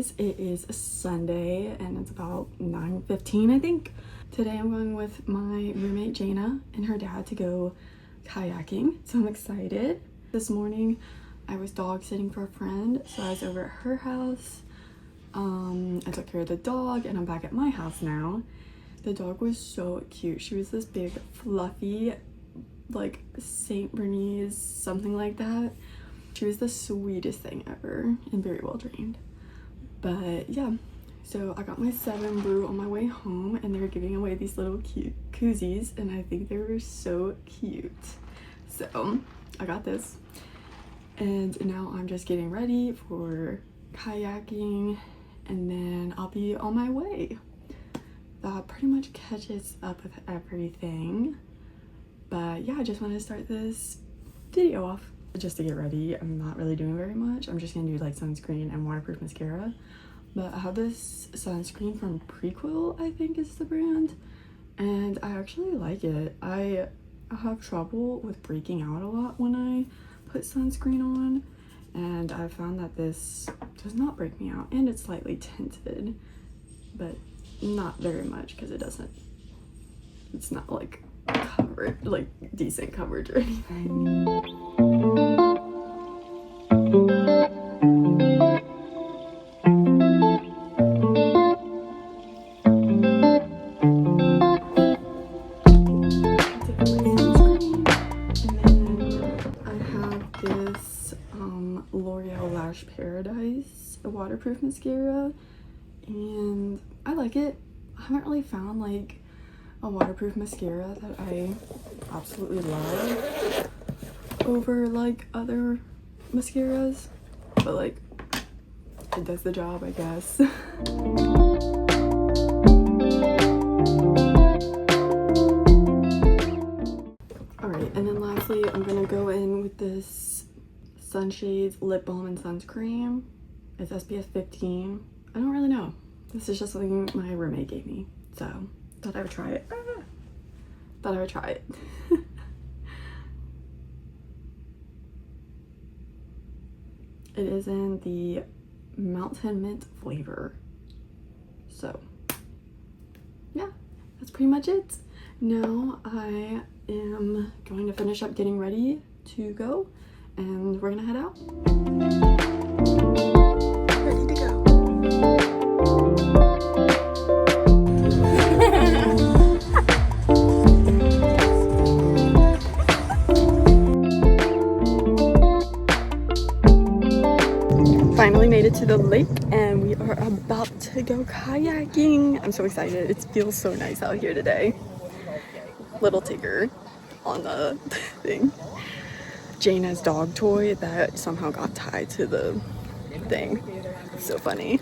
guys, it is a Sunday and it's about 9:15 I think. Today I'm going with my roommate Jana and her dad to go kayaking, so I'm excited. This morning I was dog sitting for a friend, so I was over at her house. I took care of the dog and I'm back at my house now. The dog was so cute. She was this big fluffy like Saint Bernese, something like that. She was the sweetest thing ever and very well trained. But yeah, so I got my 7 brew on my way home and they were giving away these little cute koozies and I think they were so cute. So I got this and now I'm just getting ready for kayaking and then I'll be on my way. That pretty much catches up with everything. But yeah, I just wanted to start this video off. Just to get ready, I'm not really doing very much. I'm just gonna do like sunscreen and waterproof mascara. But I have this sunscreen from Prequel, I think is the brand, and I actually like it. I have trouble with breaking out a lot when I put sunscreen on, and I found that this does not break me out, and it's slightly tinted, but not very much because it's not like covered, like decent coverage or anything. Paradise, a waterproof mascara, and I like it. I haven't really found like a waterproof mascara that I absolutely love over like other mascaras, but like it does the job, I guess. Alright, and then lastly I'm gonna go in with this Sunshades lip balm and sunscreen. It's SPF 15. I don't really know. This is just something my roommate gave me, so thought I would try it. Thought I would try it. It is in the Mountain Mint flavor. So yeah, that's pretty much it. Now I am going to finish up getting ready to go and we're gonna head out. Ready to go. Finally made it to the lake and we are about to go kayaking. I'm so excited. It feels so nice out here today. Little Tigger on the thing. Jana's dog toy that somehow got tied to the thing. So funny.